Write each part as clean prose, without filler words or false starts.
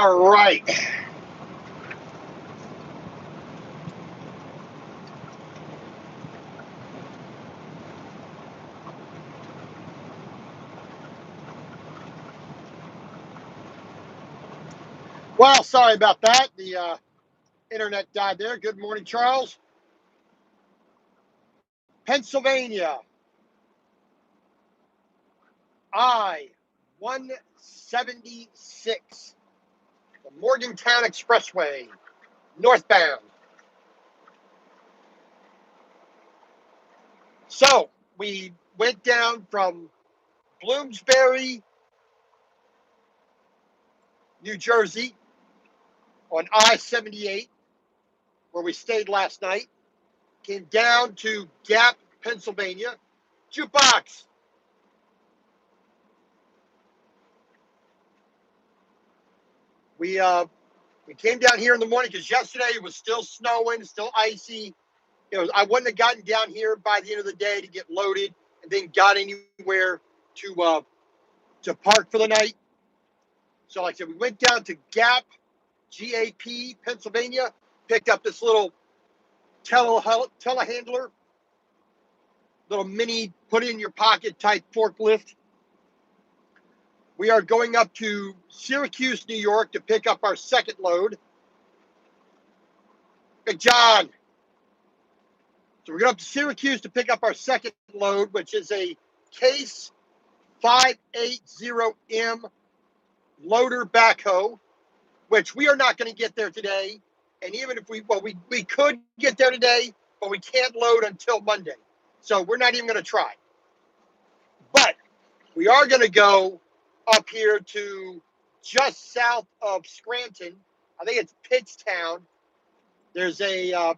All right. Well, sorry about that. The internet died there. Good morning, Charles. Pennsylvania, I 176, the Morgantown Expressway, northbound. So we went down from Bloomsbury, New Jersey, on I-78, where we stayed last night. Came down to Gap, Pennsylvania. Jukebox. We came down here in the morning because yesterday it was still snowing, still icy. I wouldn't have gotten down here by the end of the day to get loaded and then got anywhere to park for the night. So, like I said, we went down to Gap, GAP, Pennsylvania, picked up this little telehandler, little mini put in your pocket type forklift. We are going up to Syracuse, New York to pick up our second load. Big John. So we're going up to Syracuse to pick up our second load, which is a Case 580M loader backhoe, which we are not going to get there today. And even if we could get there today, but we can't load until Monday. So we're not even going to try. But we are going to go up here to just south of Scranton. I think it's Pittstown. There's a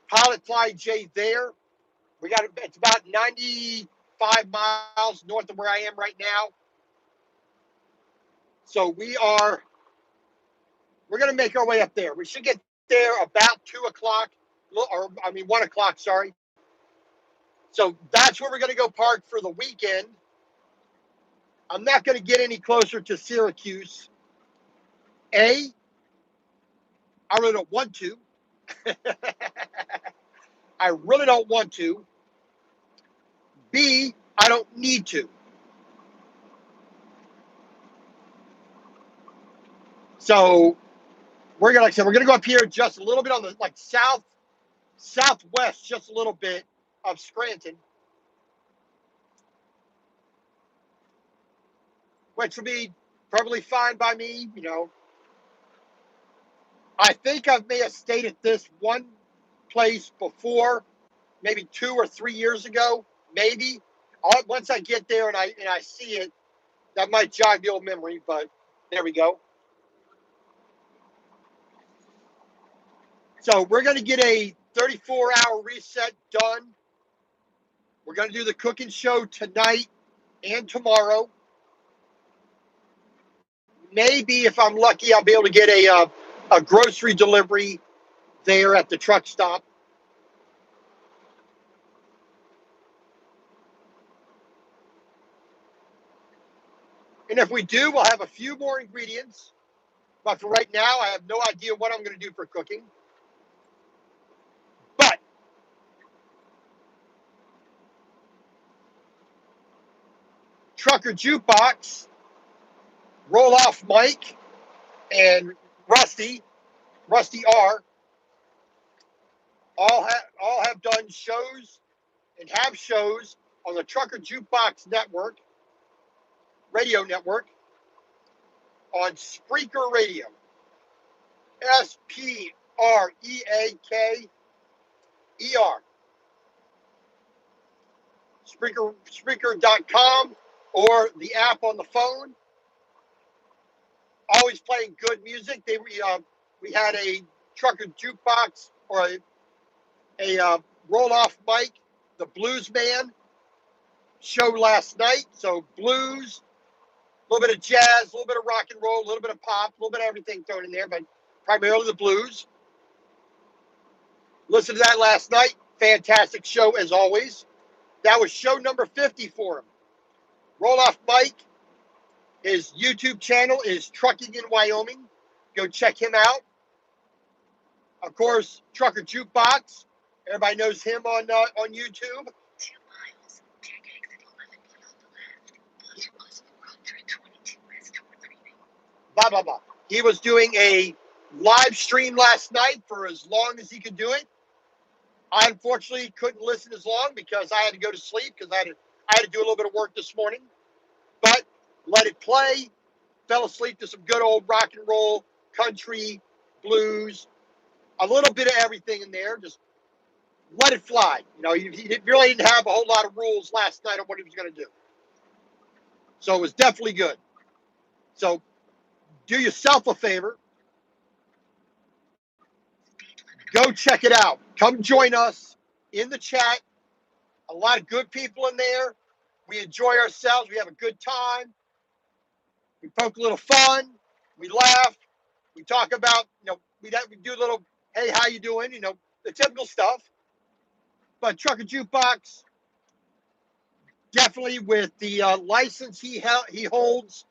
Pilot Fly J there. It's about 95 miles north of where I am right now. So we're going to make our way up there. We should get there about 2 o'clock, 1 o'clock, sorry. So that's where we're going to go park for the weekend. I'm not going to get any closer to Syracuse. I really don't want to. I really don't want to. B, I don't need to. So we're gonna go up here just a little bit on the southwest, just a little bit of Scranton, which would be probably fine by me. I think I may have stayed at this one place before, maybe 2 or 3 years ago, maybe. Once I get there and I see it, that might jog the old memory. But there we go. So we're going to get a 34-hour reset done. We're going to do the cooking show tonight and tomorrow. Maybe if I'm lucky, I'll be able to get a grocery delivery there at the truck stop. And if we do, we'll have a few more ingredients. But for right now, I have no idea what I'm going to do for cooking. But Trucker Jukebox, Roll Off Mike, and Rusty R, all have done shows and have shows on the Trucker Jukebox Network, radio network, on Spreaker Radio. Spreaker. Spreaker.com or the app on the phone. Always playing good music. We had a Trucker Jukebox or a roll-off mic, the Blues Man show last night. So blues, a little bit of jazz, a little bit of rock and roll, a little bit of pop, a little bit of everything thrown in there, but primarily the blues. Listened to that last night. Fantastic show as always. That was show number 50 for him. Roll Off Mike, his YouTube channel is Trucking in Wyoming. Go check him out. Of course, Trucker Jukebox. Everybody knows him on YouTube. 2 miles, take exit 11 on the left, onto bus 422 west toward Reading. Blah, blah, blah. He was doing a live stream last night for as long as he could do it. I unfortunately couldn't listen as long because I had to go to sleep because I had to do a little bit of work this morning. But let it play. Fell asleep to some good old rock and roll, country, blues, a little bit of everything in there. Just let it fly. You know, he really didn't have a whole lot of rules last night on what he was going to do. So it was definitely good. So do yourself a favor. Go check it out. Come join us in the chat. A lot of good people in there. We enjoy ourselves. We have a good time. We poke a little fun. We laugh. We talk about, we do a little, hey, how you doing? The typical stuff. But Trucker Jukebox, definitely with the license he holds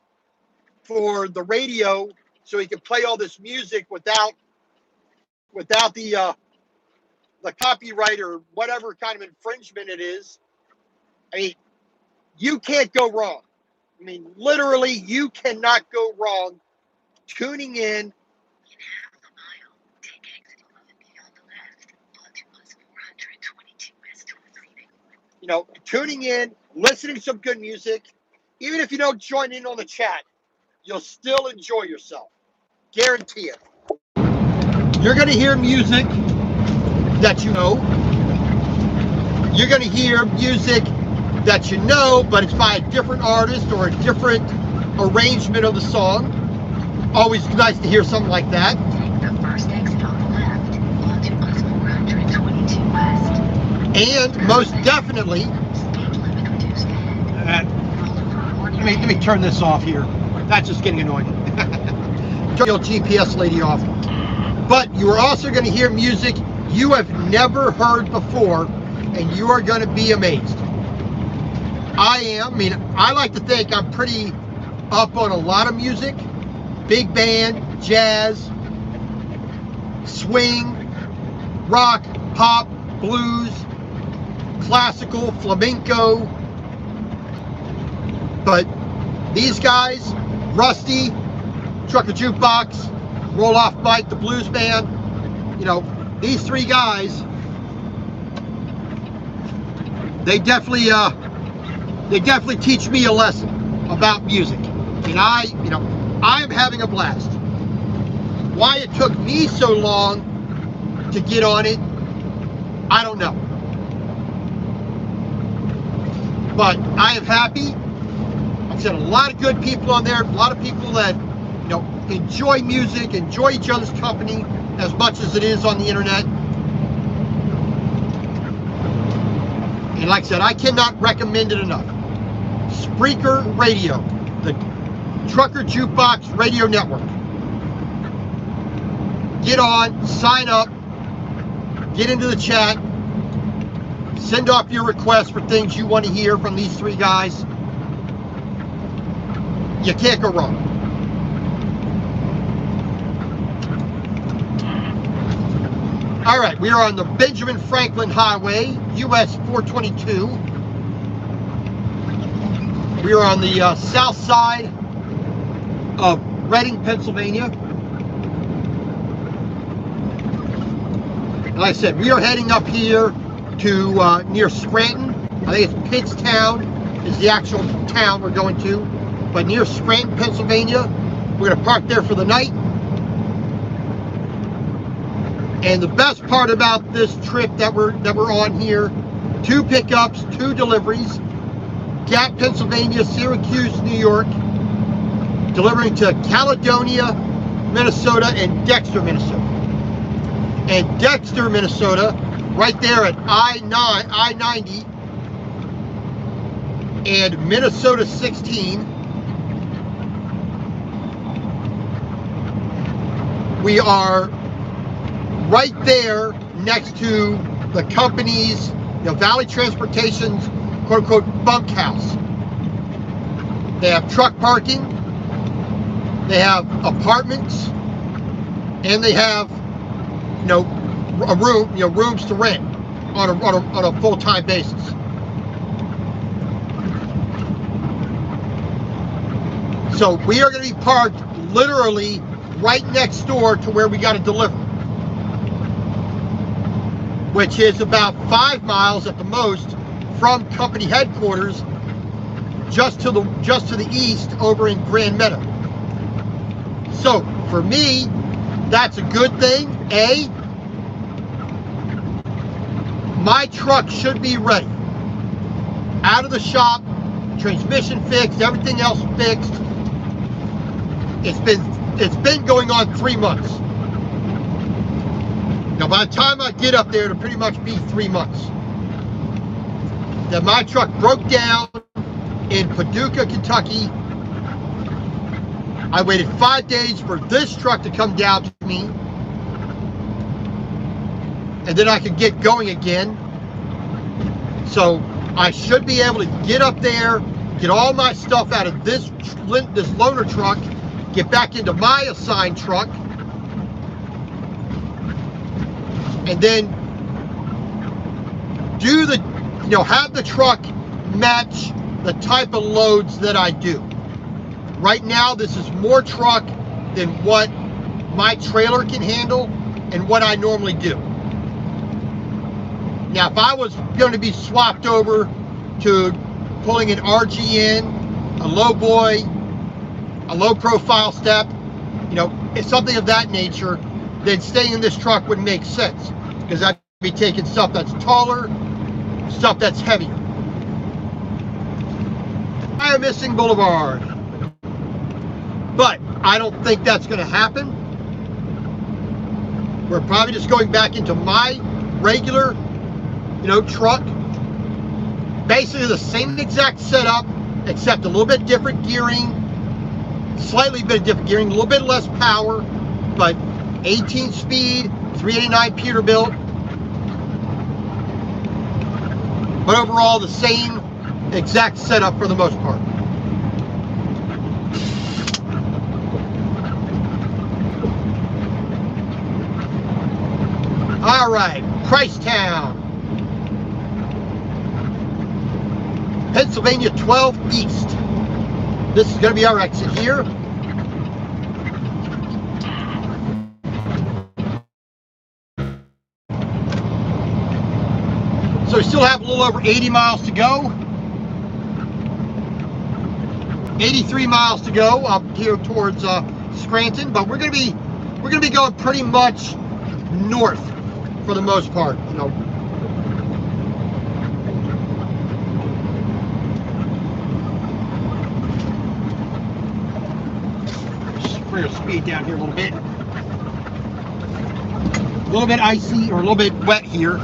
for the radio, so he can play all this music without the copyright or whatever kind of infringement it is. I mean, you can't go wrong. I mean, literally, you cannot go wrong tuning in. In half a mile, take exit 11 on the left, onto bus 422 west toward Reading. Tuning in, listening to some good music. Even if you don't join in on the chat, you'll still enjoy yourself. Guarantee it. You're going to hear music that you know. You're going to hear music that you know, but it's by a different artist or a different arrangement of the song. Always nice to hear something like that. Take the first exit on the left, onto bus 422 west. And most definitely, Speed limit reduced ahead. let me turn this off here. That's just getting annoying. Turn your GPS lady off. But you are also going to hear music you have never heard before, and you are going to be amazed. I like to think I'm pretty up on a lot of music. Big band, jazz, swing, rock, pop, blues, classical, flamenco. But these guys, Rusty, Trucker Jukebox, Roll Off Mike, the blues band, these three guys, they definitely teach me a lesson about music. And I am having a blast. Why it took me so long to get on it, I don't know. But I am happy. I've said a lot of good people on there, a lot of people that enjoy music, enjoy each other's company as much as it is on the internet. And like I said, I cannot recommend it enough. Spreaker Radio, the Trucker Jukebox Radio Network. Get on, sign up, get into the chat, send off your requests for things you want to hear from these three guys. You can't go wrong. All right, we are on the Benjamin Franklin Highway, US 422. We are on the south side of Reading, Pennsylvania. Like I said, we are heading up here to near Scranton. I think it's Pittstown is the actual town we're going to. But near Scranton, Pennsylvania. We're going to park there for the night. And the best part about this trip that we're on here, 2 pickups, 2 deliveries. Gap, Pennsylvania, Syracuse, New York, delivering to Caledonia, Minnesota, and Dexter, Minnesota. And Dexter, Minnesota, right there at I-90 and Minnesota 16. We are right there next to the company's, Valley Transportation's quote-unquote bunkhouse. They have truck parking. They have apartments. and they have, a room, rooms to rent on a full-time basis. So we are going to be parked literally right next door to where we got to deliver, which is about 5 miles at the most from company headquarters, just to the east over in Grand Meadow. So for me, that's a good thing. My truck should be ready, out of the shop, transmission fixed, everything else fixed. It's been going on 3 months. Now, by the time I get up there, it'll pretty much be 3 months. That my truck broke down in Paducah, Kentucky. I waited 5 days for this truck to come down to me, and then I could get going again. So I should be able to get up there, get all my stuff out of this loaner truck, get back into my assigned truck, and then do have the truck match the type of loads that I do. Right now, this is more truck than what my trailer can handle and what I normally do. Now, if I was going to be swapped over to pulling an RGN, a low boy, a low profile step, it's something of that nature, then staying in this truck would make sense, because I'd be taking stuff that's taller, stuff that's heavier. I am missing Boulevard, but I don't think that's going to happen. We're probably just going back into my regular, truck. Basically the same exact setup, except a little bit different gearing, slightly bit different gearing, a little bit less power, but 18 speed, 389 Peterbilt. But overall, the same exact setup for the most part. All right, Christown, Pennsylvania 12 East. This is going to be our exit here. So we still have a little over 80 miles to go. 83 miles to go up here towards Scranton, but we're gonna be going pretty much north for the most part. Just bring our speed down here a little bit. A little bit icy or a little bit wet here.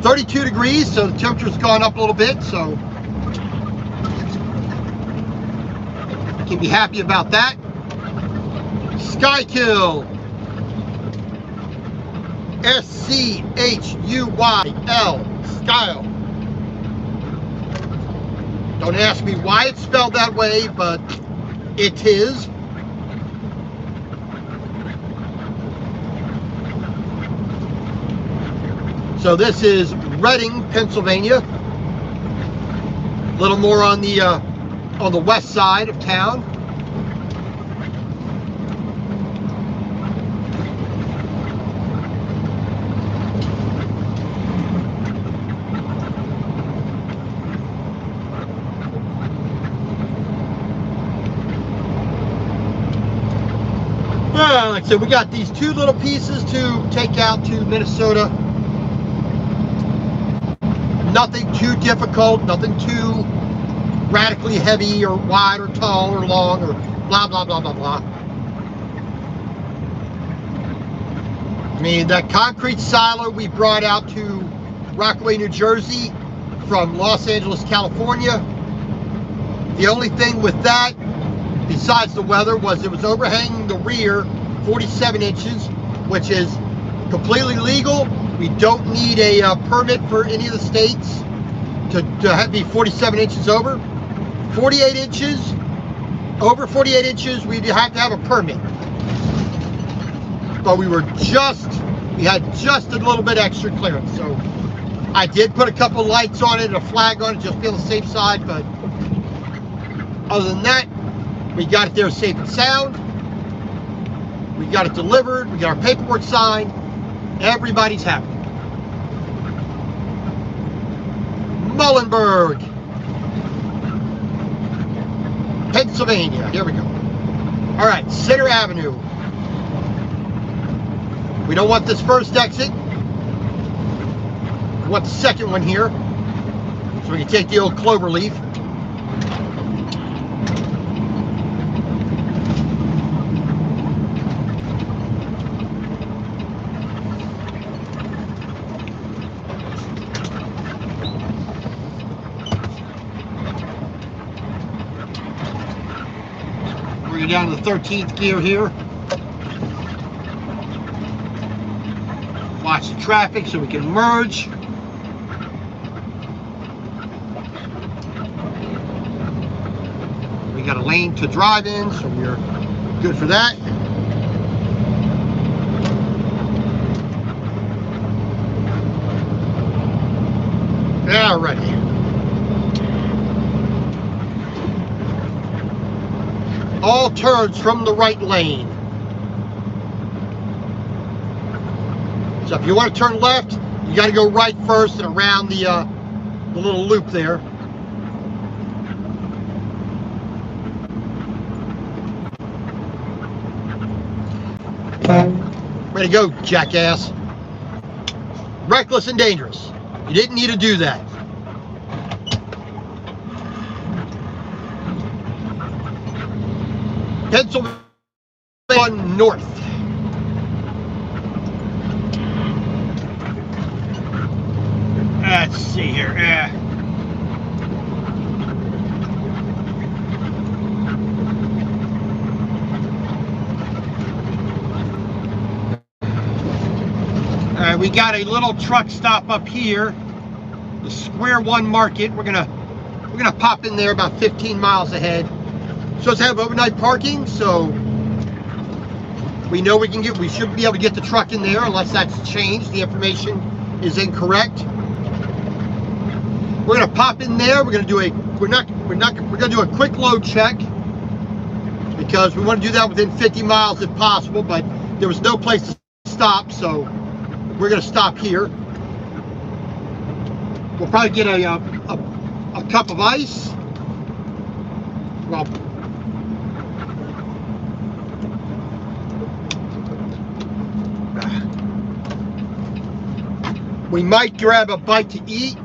32 degrees, so the temperature's gone up a little bit, so can be happy about that. Schuyle, S-C-H-U-Y-L, Schuyle. Don't ask me why it's spelled that way, but it is. So this is Reading, Pennsylvania. A little more on the west side of town. Like I said, we got these 2 little pieces to take out to Minnesota. Nothing too difficult, nothing too radically heavy or wide or tall or long or blah, blah, blah, blah, blah. I mean, that concrete silo we brought out to Rockaway, New Jersey from Los Angeles, California. The only thing with that, besides the weather, was it was overhanging the rear 47 inches, which is completely legal. We don't need a permit for any of the states to be 47 inches over. 48 inches, over 48 inches, we have to have a permit. but we had just a little bit extra clearance. So I did put a couple lights on it and a flag on it just to be on the safe side, but other than that, we got it there safe and sound. We got it delivered. We got our paperwork signed. Everybody's happy. Muhlenberg, Pennsylvania. Here we go. All right, Center Avenue. We don't want this first exit. We want the second one here, so we can take the old cloverleaf. We're down to the 13th gear here. Watch the traffic so we can merge. We got a lane to drive in, so we're good for that. Alrighty. All turns from the right lane. So if you want to turn left, you got to go right first and around the little loop there. Way to go, jackass. Reckless and dangerous. You didn't need to do that. Pennsylvania North. Let's see here. We got a little truck stop up here, the Square One Market. We're gonna pop in there about 15 miles ahead. So it's have overnight parking, so we know we should be able to get the truck in there unless that's changed. The information is incorrect. We're gonna pop in there. We're gonna do a quick load check because we want to do that within 50 miles if possible, but there was no place to stop, so we're gonna stop here. We'll probably get a cup of ice. Well, we might grab a bite to eat.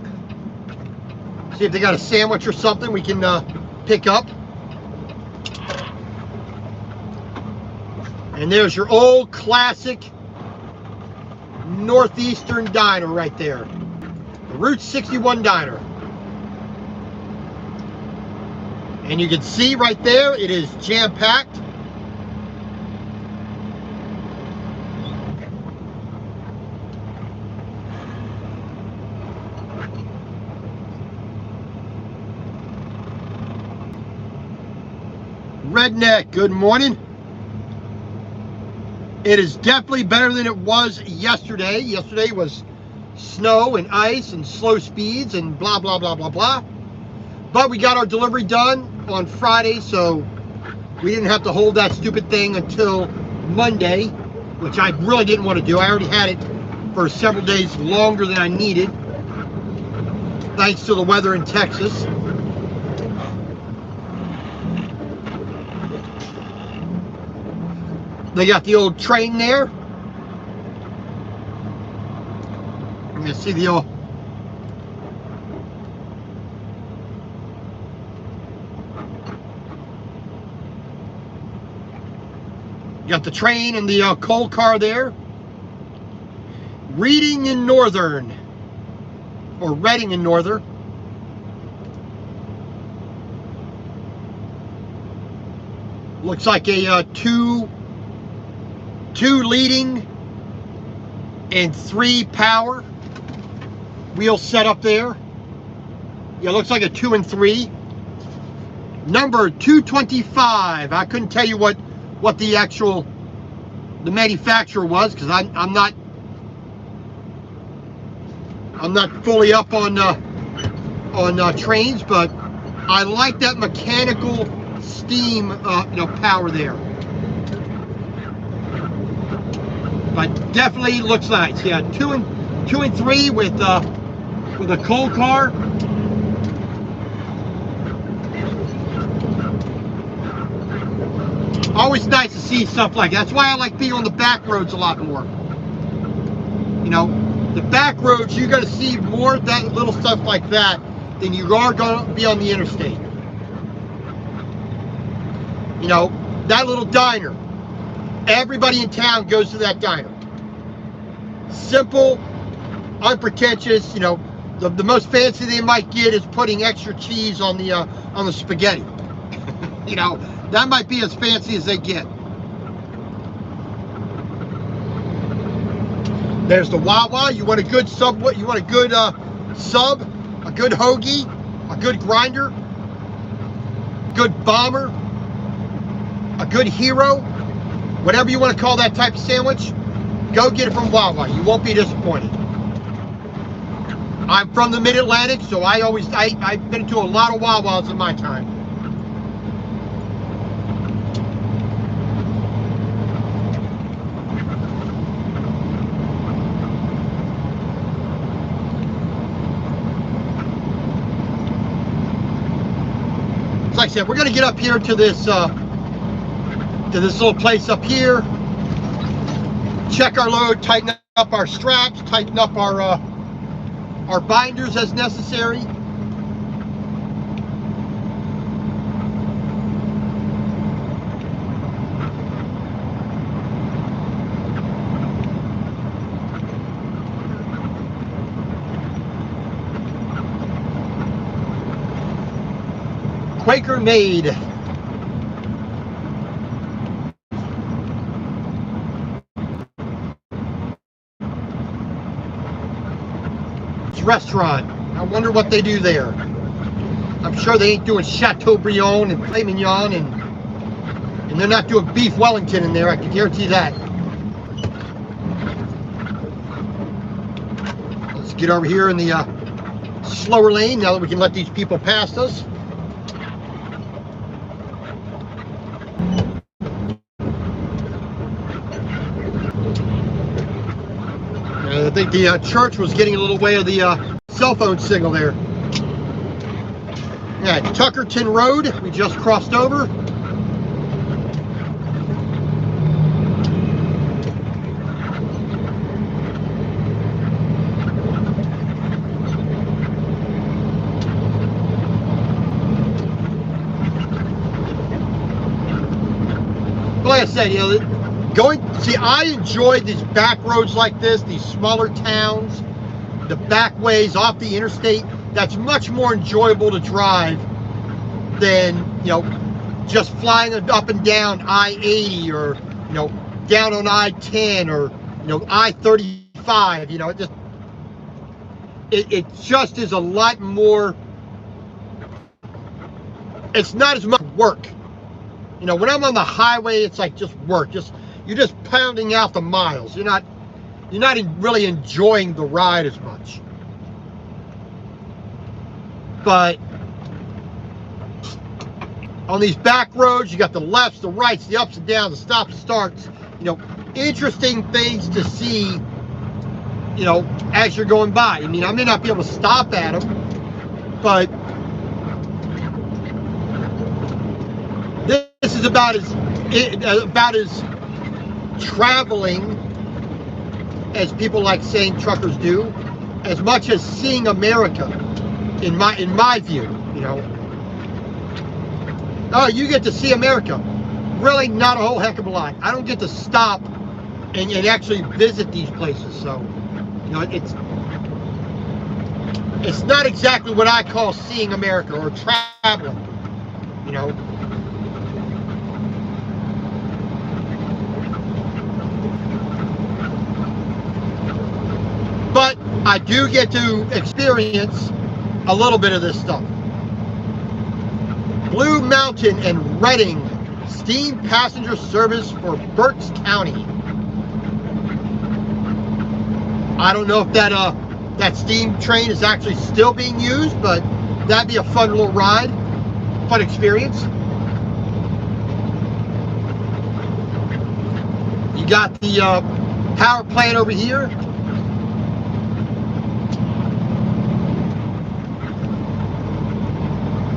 See if they got a sandwich or something we can pick up. And there's your old classic Northeastern Diner right there. The Route 61 Diner. And you can see right there, it is jam-packed. Redneck, good morning. It is definitely better than it was yesterday. Yesterday was snow and ice and slow speeds and blah, blah, blah, blah, blah. But we got our delivery done on Friday, so we didn't have to hold that stupid thing until Monday, which I really didn't want to do. I already had it for several days longer than I needed, thanks to the weather in Texas. They got the old train there. You can see the old. You got the train and the coal car there. Reading in Northern, or Reading in Northern. Looks like a two leading and 3 power wheel set up there. Yeah, it looks like a 2 and 3. Number 225. I couldn't tell you what the actual the manufacturer was, because I'm not fully up on trains, but I like that mechanical steam power there. But definitely looks nice. Yeah, 2 and 3 with a coal car. Always nice to see stuff like that. That's why I like being on the back roads a lot more. You know, the back roads, you're going to see more of that little stuff like that than you are going to be on the interstate. You know, that little diner. Everybody in town goes to that diner. Simple, unpretentious. You know, the most fancy they might get is putting extra cheese on the spaghetti. You know, that might be as fancy as they get. There's the Wawa. You want a good sub? You want a good sub, a good hoagie, a good grinder, good bomber, a good hero, whatever you want to call that type of sandwich. Go get it from Wawa. You won't be disappointed. I'm from the Mid-Atlantic, so I've been to a lot of Wawas in my time. Like I said, we're going to get up here to this little place up here, check our load, tighten up our straps, tighten up our binders as necessary. Quaker made. Restaurant. I wonder what they do there. I'm sure they ain't doing Chateaubriand and filet mignon, and they're not doing beef Wellington in there. I can guarantee that. Let's get over here in the slower lane now that we can let these people past us. I think the church was getting a little way of the cell phone signal there. Yeah, Tuckerton Road, we just crossed over. But like I said, you know, I enjoy these back roads like this, these smaller towns, the back ways off the interstate. That's much more enjoyable to drive than, you know, just flying up and down I-80 or, you know, down on I-10 or, you know, I-35. You know, it just is a lot more. It's not as much work. You know, when I'm on the highway, it's like just work. You're just pounding out the miles. You're not really enjoying the ride as much. But on these back roads, you got the lefts, the rights, the ups and downs, the stops and starts. You know, interesting things to see, you know, as you're going by. I mean, I may not be able to stop at them, but this is about as traveling as people like saying truckers do, as much as seeing America, in my view. You know, oh, you get to see America. Really, not a whole heck of a lot. I don't get to stop and actually visit these places, so you know, it's not exactly what I call seeing America or traveling. You know. But I do get to experience a little bit of this stuff. Blue Mountain and Reading steam passenger service for Berks County. I don't know if that steam train is actually still being used, but that'd be a fun little ride, fun experience. You got the power plant over here.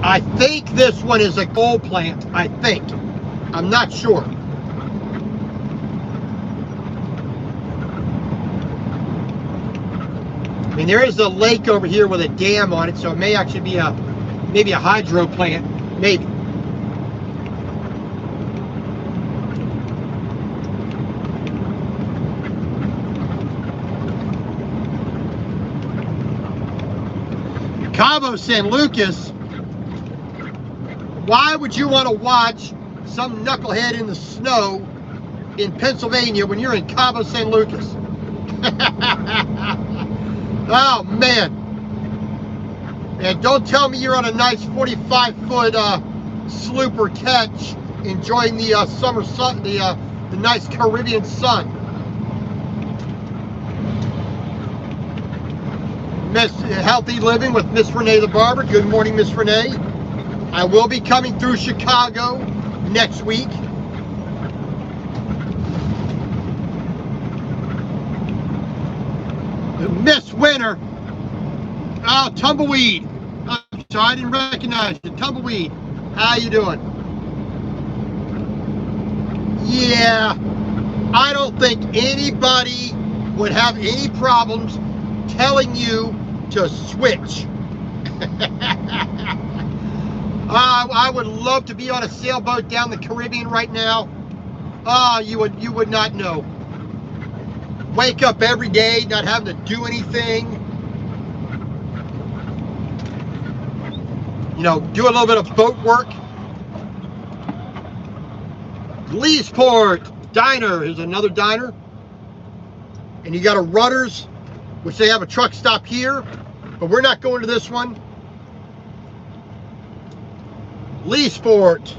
I think this one is a coal plant, I think. I'm not sure. I mean, there is a lake over here with a dam on it, so it may actually be maybe a hydro plant, maybe. Cabo San Lucas. Why would you want to watch some knucklehead in the snow in Pennsylvania when you're in Cabo San Lucas? Oh man. And don't tell me you're on a nice 45-foot sloop or ketch enjoying the summer sun, the nice Caribbean sun. Miss Healthy Living with Miss Renee the Barber. Good morning, Miss Renee. I will be coming through Chicago next week. Miss Winter. Oh, Tumbleweed. I'm sorry, I didn't recognize you. Tumbleweed. How you doing? Yeah, I don't think anybody would have any problems telling you to switch. I would love to be on a sailboat down the Caribbean right now. You would not know. Wake up every day, not having to do anything. You know, do a little bit of boat work. Leesport Diner is another diner. And you got a Rudders, which they have a truck stop here, but we're not going to this one. Leesport,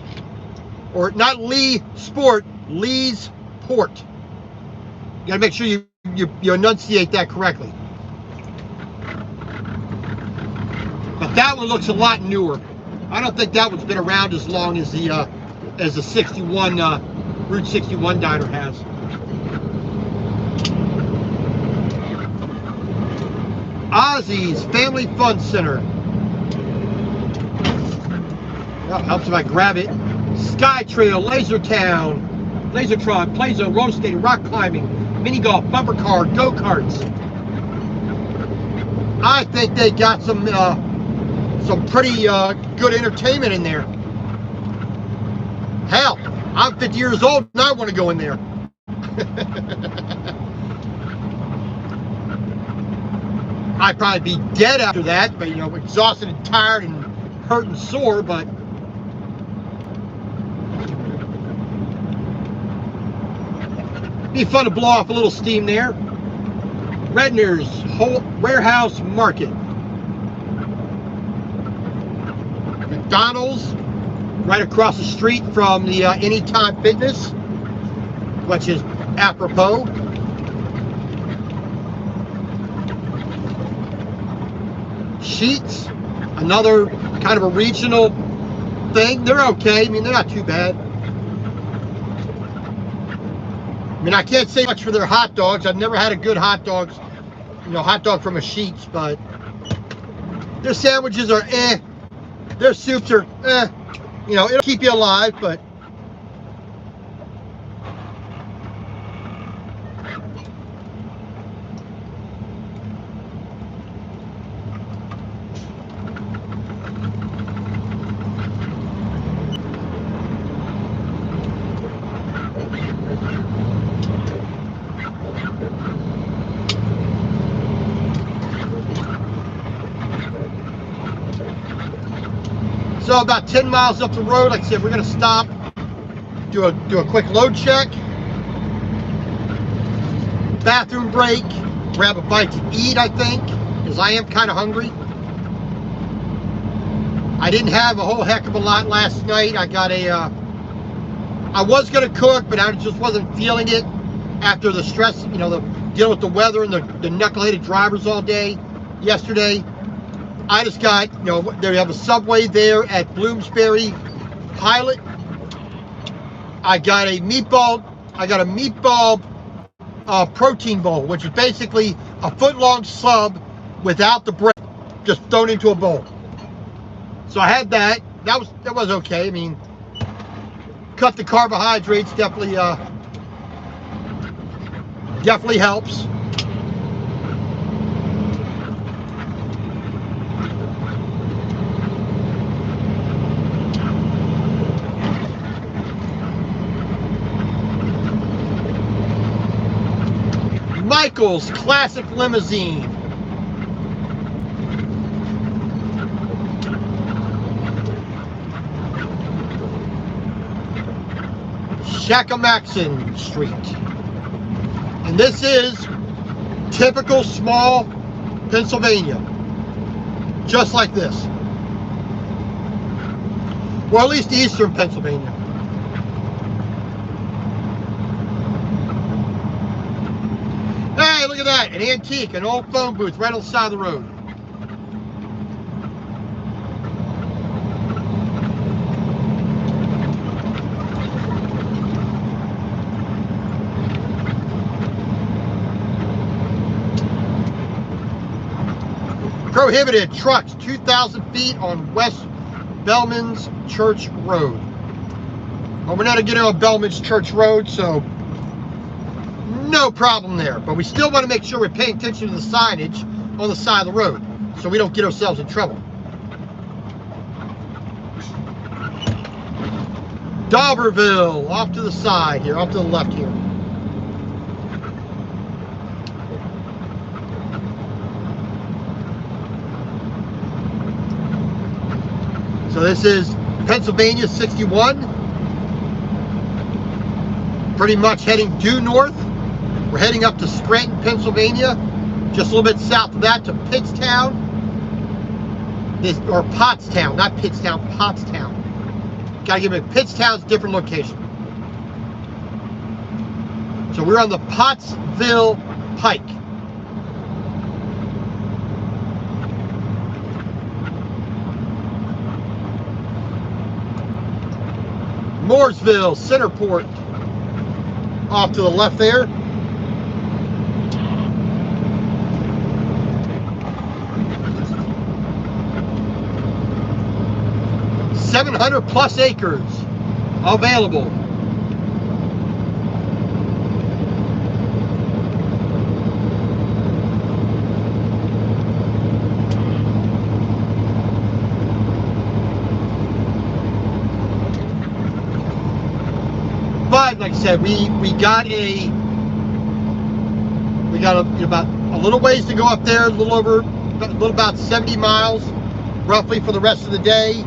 or not Lee Sport, Lee's Port. You gotta make sure you enunciate that correctly. But that one looks a lot newer. I don't think that one's been around as long as the 61 Route 61 diner has. Ozzy's Family Fun Center. Well, helps if I grab it. Sky Trail, Laser Town, Lasertron, Play Zone, roller skating, rock climbing, mini golf, bumper car, go-karts. I think they got some pretty good entertainment in there. Hell, I'm 50 years old and I want to go in there. I'd probably be dead after that, but you know, exhausted and tired and hurt and sore, but be fun to blow off a little steam there. Redner's Warehouse Market. McDonald's, right across the street from the Anytime Fitness, which is apropos. Sheets, another kind of a regional thing. They're okay. I mean, they're not too bad. I mean, I can't say much for their hot dogs. I've never had a good hot dog from a Sheets, but their sandwiches are eh. Their soups are eh. You know, it'll keep you alive, but so about 10 miles up the road, like I said, we're going to stop, do a quick load check, bathroom break, grab a bite to eat, I think, because I am kind of hungry. I didn't have a whole heck of a lot last night. I got I was going to cook, but I just wasn't feeling it after the stress, you know, the dealing with the weather and the knuckleheaded drivers all day yesterday. I just got, you know, they have a Subway there at Bloomsbury Pilot. I got a meatball protein bowl, which is basically a foot-long sub without the bread, just thrown into a bowl. So I had that. That was okay. I mean, cut the carbohydrates definitely helps. Michael's Classic Limousine. Shakamaxon Street. And this is typical small Pennsylvania. Just like this. Well, at least eastern Pennsylvania. Hey, look at that. An antique, an old phone booth right on the side of the road. Prohibited trucks 2,000 feet on West Bellman's Church Road. Well, we're not getting on Bellman's Church Road, so no problem there. But we still want to make sure we're paying attention to the signage on the side of the road so we don't get ourselves in trouble. Dauberville, off to the side here, off to the left here. So this is Pennsylvania 61. Pretty much heading due north. We're heading up to Scranton, Pennsylvania. Just a little bit south of that to Pittstown. Or Pottstown, not Pittstown, Pottstown. Gotta give it, Pittstown's a different location. So we're on the Pottsville Pike. Mooresville, Centerport, off to the left there. +700 acres available. But like I said, we got about a little ways to go up there, a little about 70 miles roughly for the rest of the day.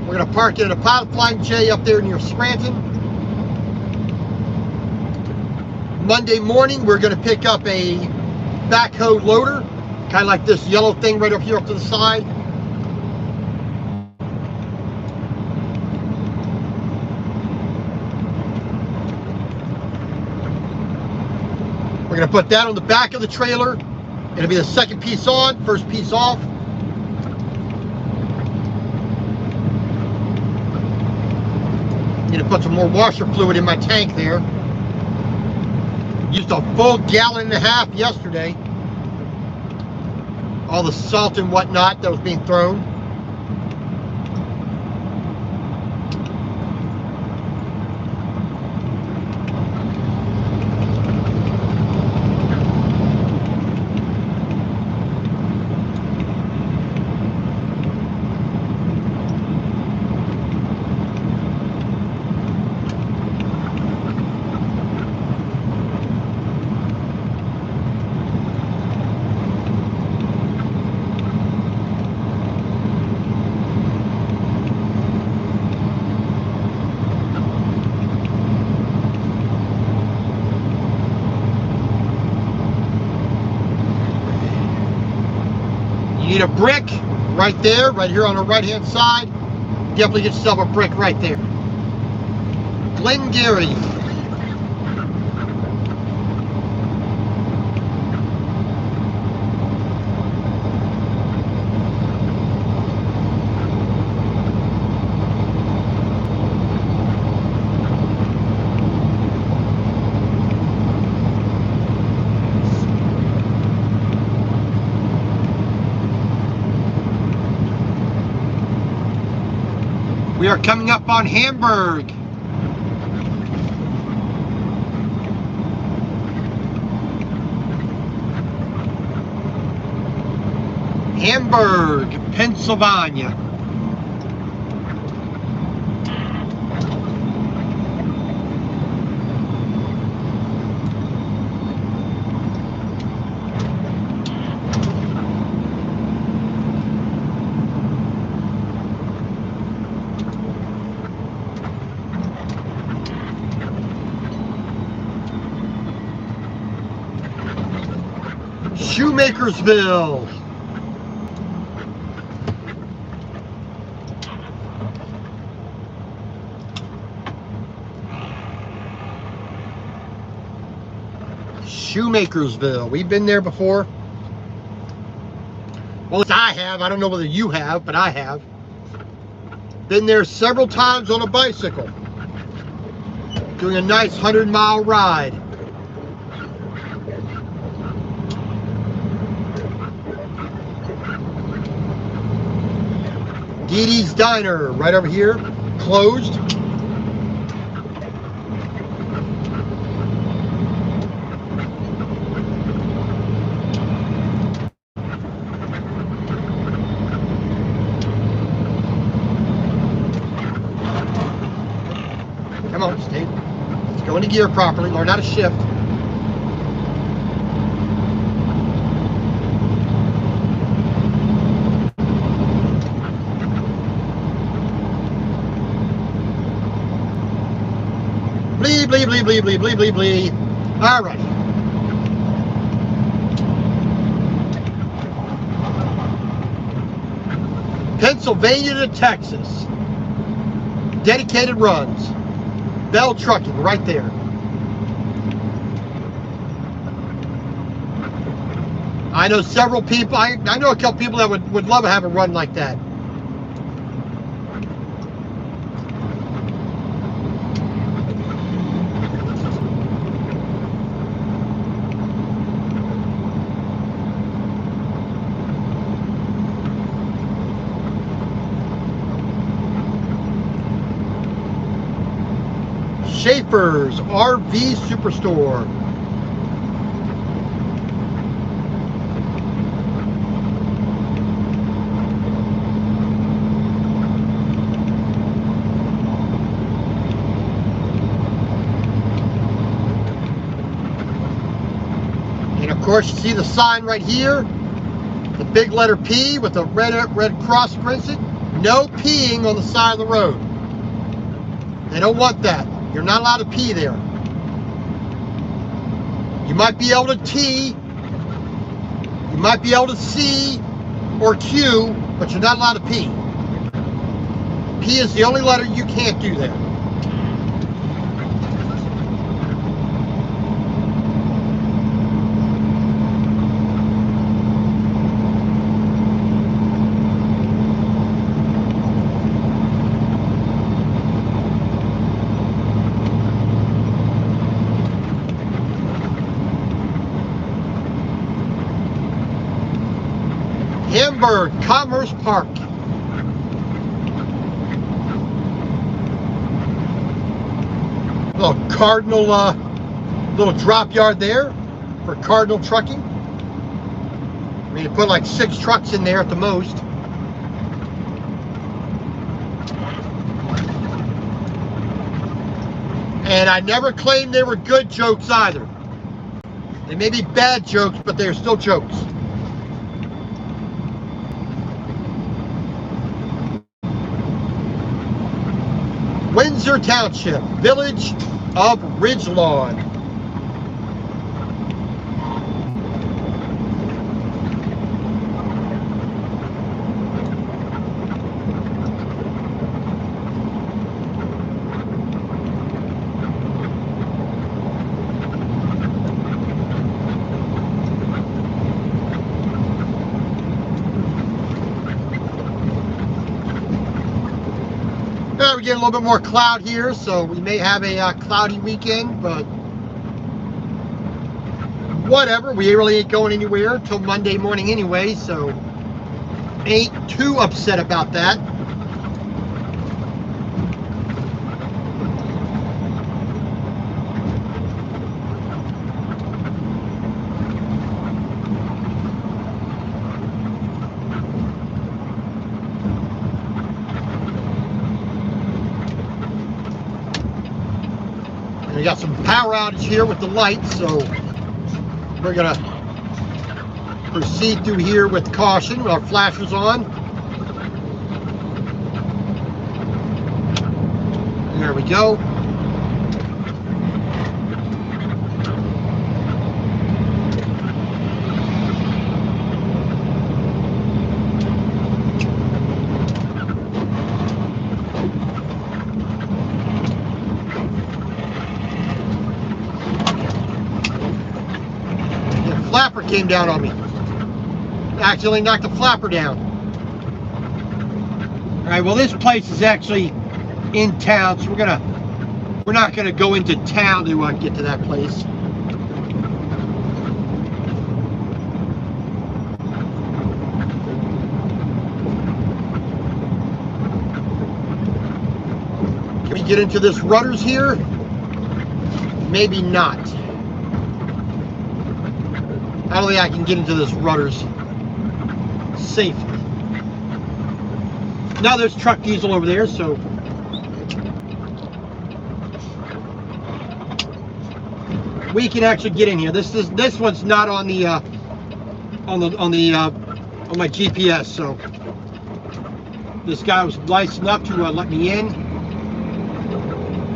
We're going to park it at a Pilot Flying J up there near Scranton. Monday morning, we're going to pick up a backhoe loader, kind of like this yellow thing right up here up to the side. We're going to put that on the back of the trailer. It'll be the second piece on, first piece off. Need to put some more washer fluid in my tank there. Used a full 1.5 gallons yesterday. All the salt and whatnot that was being thrown. You need a brick right there, right here on the right hand side. Definitely get yourself a brick right there. Glengarry. We are coming up on Hamburg. Hamburg, Pennsylvania. Shoemakersville. Shoemakersville. We've been there before. Well, I have. I don't know whether you have, but I have. Been there several times on a bicycle. Doing a nice 100-mile ride. Dee Dee's Diner, right over here, closed. Come on, stay. Let's go into gear properly, learn how to shift. Blee, blee, blee, blee, blee, blee, blee, blee. All right. Pennsylvania to Texas. Dedicated runs. Bell Trucking, right there. I know several people, I know a couple people that would love to have a run like that. Schaefer's RV Superstore. And of course, you see the sign right here, the big letter P with the red cross against it. No peeing on the side of the road. They don't want that. You're not allowed to pee there. You might be able to T, you might be able to C or Q, but you're not allowed to pee. P is the only letter you can't do there. Hamburg Commerce Park. Little Cardinal, little drop yard there for Cardinal Trucking. I mean, you put like 6 trucks in there at the most. And I never claimed they were good jokes either. They may be bad jokes, but they're still jokes. Windsor Township, Village of Ridgelawn. We get a little bit more cloud here, so we may have a cloudy weekend, but whatever. We really ain't going anywhere until Monday morning anyway, so ain't too upset about that. We got some power outage here with the lights, so we're gonna proceed through here with caution with our flashers on. There we go. The flapper came down on me. Accidentally knocked the flapper down. All right, well, this place is actually in town, so we're not gonna go into town to get to that place. Can we get into this Rudders here? Maybe not. I don't think I can get into this Rudders safely. Now there's truck diesel over there, so we can actually get in here. This one's not on the on my GPS, so this guy was nice enough to let me in.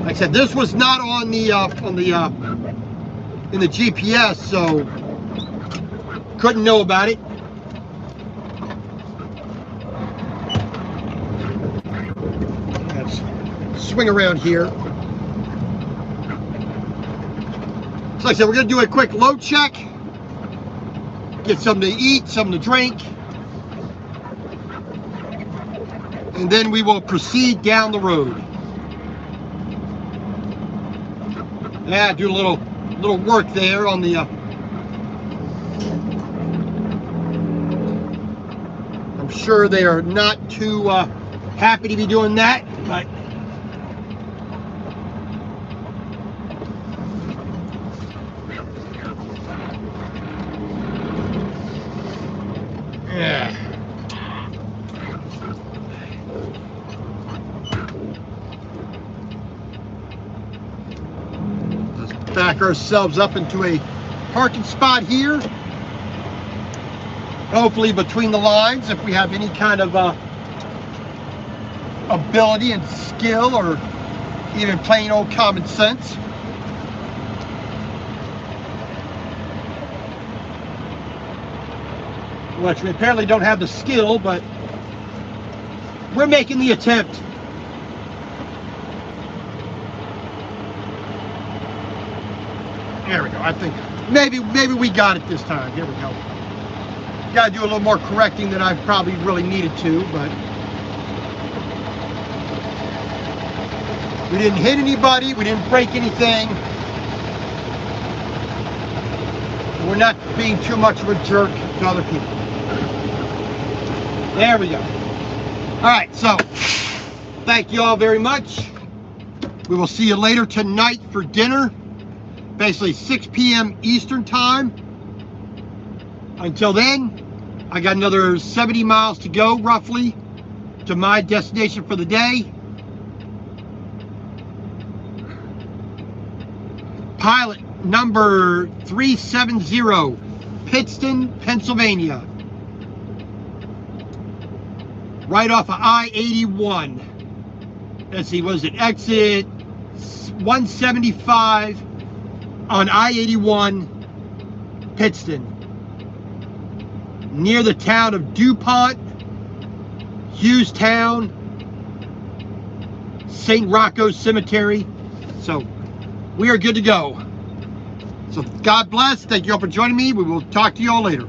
Like I said, this was not on the in the GPS, so couldn't know about it. Let's swing around here. So like I said, we're going to do a quick load check, get something to eat, something to drink, and then we will proceed down the road. Yeah, do a little work there on the I'm sure they are not too happy to be doing that, but yeah. Let's back ourselves up into a parking spot here. Hopefully between the lines, if we have any kind of ability and skill or even plain old common sense. Which we apparently don't have the skill, but we're making the attempt. There we go. I think maybe we got it this time. Here we go. Got to do a little more correcting than I probably really needed to, but we didn't hit anybody. We didn't break anything. We're not being too much of a jerk to other people. There we go. All right, so thank you all very much. We will see you later tonight for dinner, basically 6 p.m. Eastern time. Until then, I got another 70 miles to go, roughly, to my destination for the day. Pilot number 370, Pittston, Pennsylvania. Right off of I-81. Let's see, was it exit 175 on I-81, Pittston. Near the town of DuPont, Hughstown, St. Rocco Cemetery. So we are good to go. So God bless. Thank you all for joining me. We will talk to you all later.